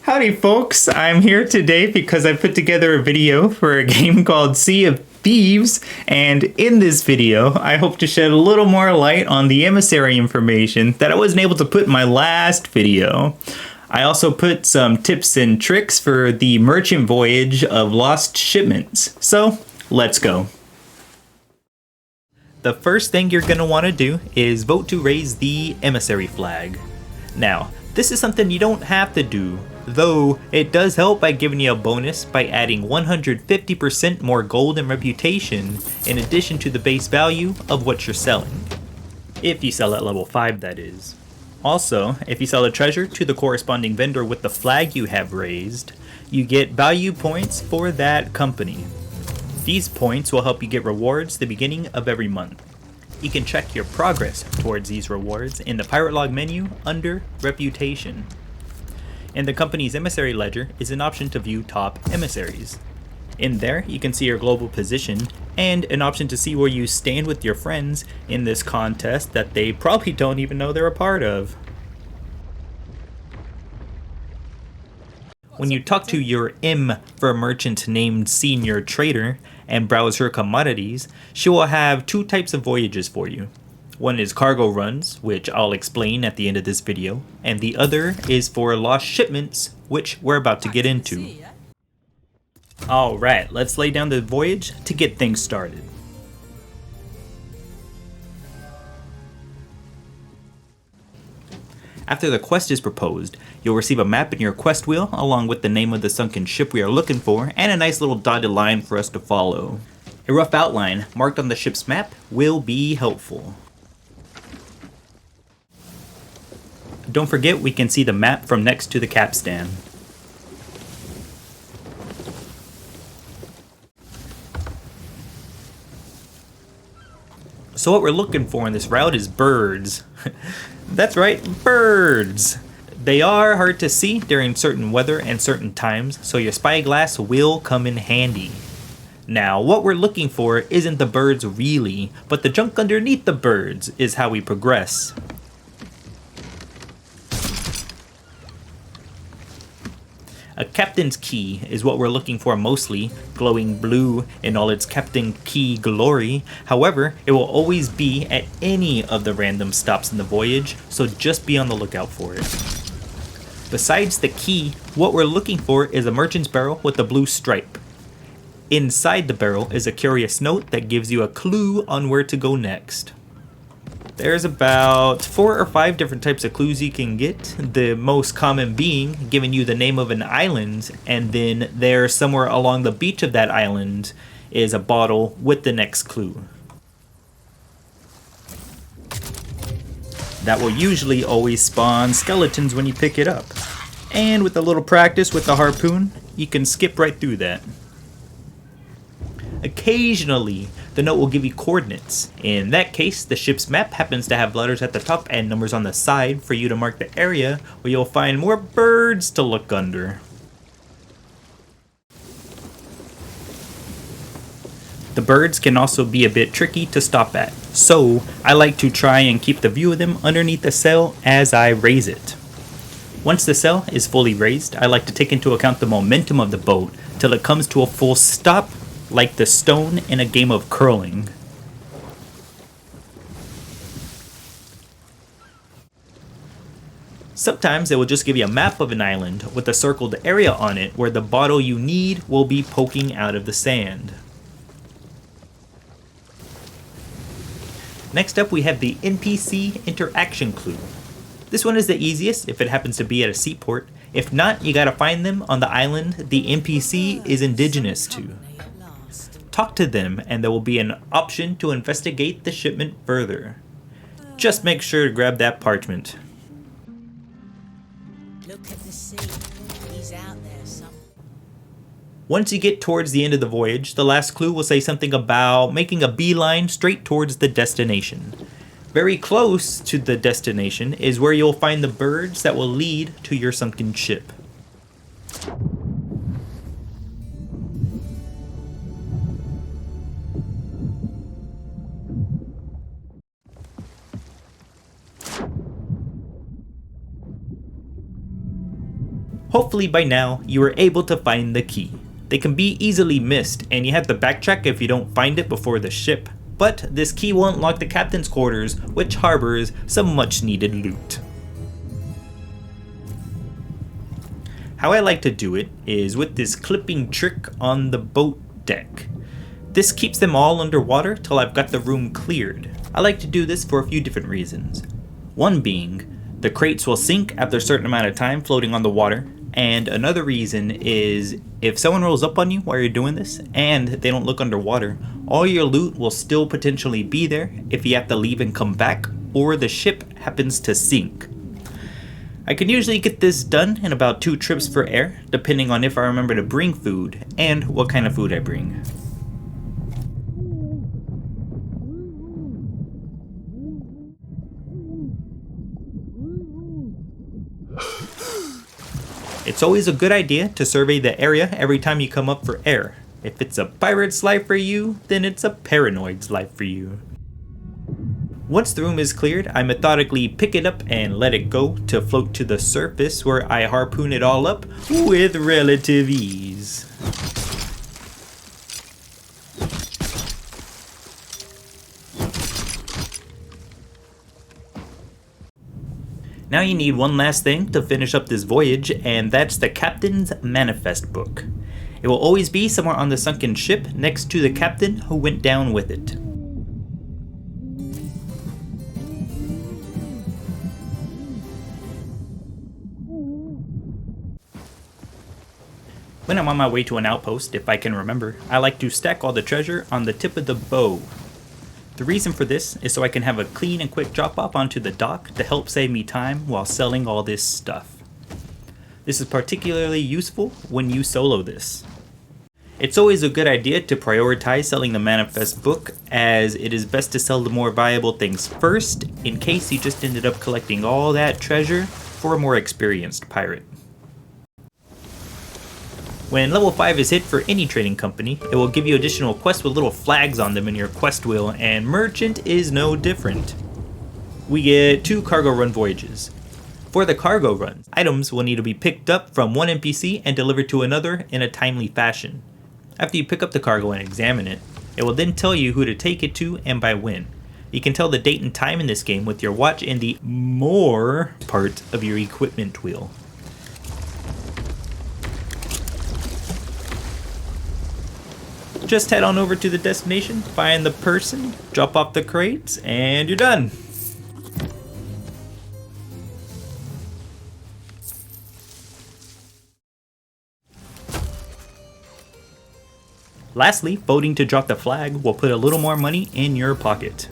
Howdy folks, I'm here today because I put together a video for a game called Sea of Thieves, and in this video I hope to shed a little more light on the emissary information that I wasn't able to put in my last video. I also put some tips and tricks for the merchant voyage of lost shipments. So, let's go. The first thing you're going to want to do is vote to raise the emissary flag. Now, this is something you don't have to do, though it does help by giving you a bonus by adding 150% more gold and reputation in addition to the base value of what you're selling. If you sell at level 5, that is. Also, if you sell a treasure to the corresponding vendor with the flag you have raised, you get value points for that company. These points will help you get rewards at the beginning of every month. You can check your progress towards these rewards in the Pirate Log menu under Reputation. In the company's emissary ledger is an option to view top emissaries. In there, you can see your global position and an option to see where you stand with your friends in this contest that they probably don't even know they're a part of. When you talk to your M for a merchant named Senior Trader and browse her commodities, she will have two types of voyages for you. One is cargo runs, which I'll explain at the end of this video, and the other is for lost shipments, which we're about to get into. Alright, let's lay down the voyage to get things started. After the quest is proposed, you'll receive a map in your quest wheel along with the name of the sunken ship we are looking for and a nice little dotted line for us to follow. A rough outline marked on the ship's map will be helpful. Don't forget we can see the map from next to the capstan. So what we're looking for in this route is birds. That's right, birds! They are hard to see during certain weather and certain times, so your spyglass will come in handy. Now, what we're looking for isn't the birds really, but the junk underneath the birds is how we progress. A captain's key is what we're looking for mostly, glowing blue in all its captain key glory. However, it will always be at any of the random stops in the voyage, so just be on the lookout for it. Besides the key, what we're looking for is a merchant's barrel with a blue stripe. Inside the barrel is a curious note that gives you a clue on where to go next. There's about 4 or 5 different types of clues you can get, the most common being giving you the name of an island, and then there somewhere along the beach of that island is a bottle with the next clue. That will usually always spawn skeletons when you pick it up, and with a little practice with the harpoon, you can skip right through that. Occasionally, the note will give you coordinates. In that case, the ship's map happens to have letters at the top and numbers on the side for you to mark the area where you'll find more birds to look under. The birds can also be a bit tricky to stop at, so I like to try and keep the view of them underneath the sail as I raise it. Once the sail is fully raised, I like to take into account the momentum of the boat till it comes to a full stop, like the stone in a game of curling. Sometimes it will just give you a map of an island with a circled area on it where the bottle you need will be poking out of the sand. Next up we have the Npc Interaction Clue. This one is the easiest if it happens to be at a seaport. If not, you gotta find them on the island the NPC is indigenous to. Talk to them and there will be an option to investigate the shipment further. Just make sure to grab that parchment. Look at the sea. He's out there somewhere. Once you get towards the end of the voyage, the last clue will say something about making a beeline straight towards the destination. Very close to the destination is where you'll find the birds that will lead to your sunken ship. Hopefully by now you are able to find the key. They can be easily missed and you have to backtrack if you don't find it before the ship, but this key will unlock the captain's quarters, which harbors some much needed loot. How I like to do it is with this clipping trick on the boat deck. This keeps them all underwater till I've got the room cleared. I like to do this for a few different reasons. One being, the crates will sink after a certain amount of time floating on the water, and another reason is if someone rolls up on you while you're doing this and they don't look underwater, all your loot will still potentially be there if you have to leave and come back or the ship happens to sink. I can usually get this done in about 2 trips for air, depending on if I remember to bring food and what kind of food I bring. It's always a good idea to survey the area every time you come up for air. If it's a pirate's life for you, then it's a paranoid's life for you. Once the room is cleared, I methodically pick it up and let it go to float to the surface where I harpoon it all up with relative ease. Now you need one last thing to finish up this voyage, and that's the captain's manifest book. It will always be somewhere on the sunken ship next to the captain who went down with it. When I'm on my way to an outpost, if I can remember, I like to stack all the treasure on the tip of the bow. The reason for this is so I can have a clean and quick drop off onto the dock to help save me time while selling all this stuff. This is particularly useful when you solo this. It's always a good idea to prioritize selling the manifest book, as it is best to sell the more valuable things first in case you just ended up collecting all that treasure for a more experienced pirate. When level 5 is hit for any trading company, it will give you additional quests with little flags on them in your quest wheel, and Merchant is no different. We get 2 cargo run voyages. For the cargo runs, items will need to be picked up from one NPC and delivered to another in a timely fashion. After you pick up the cargo and examine it, it will then tell you who to take it to and by when. You can tell the date and time in this game with your watch in the More part of your equipment wheel. Just head on over to the destination, find the person, drop off the crates, and you're done. Lastly, voting to drop the flag will put a little more money in your pocket.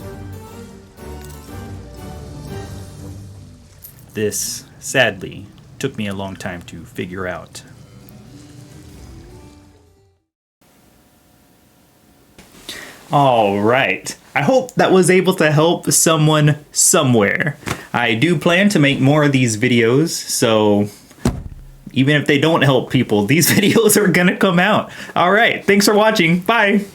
This, sadly, took me a long time to figure out. Alright, I hope that was able to help someone somewhere. I do plan to make more of these videos, so even if they don't help people, these videos are gonna come out. Alright, thanks for watching, bye!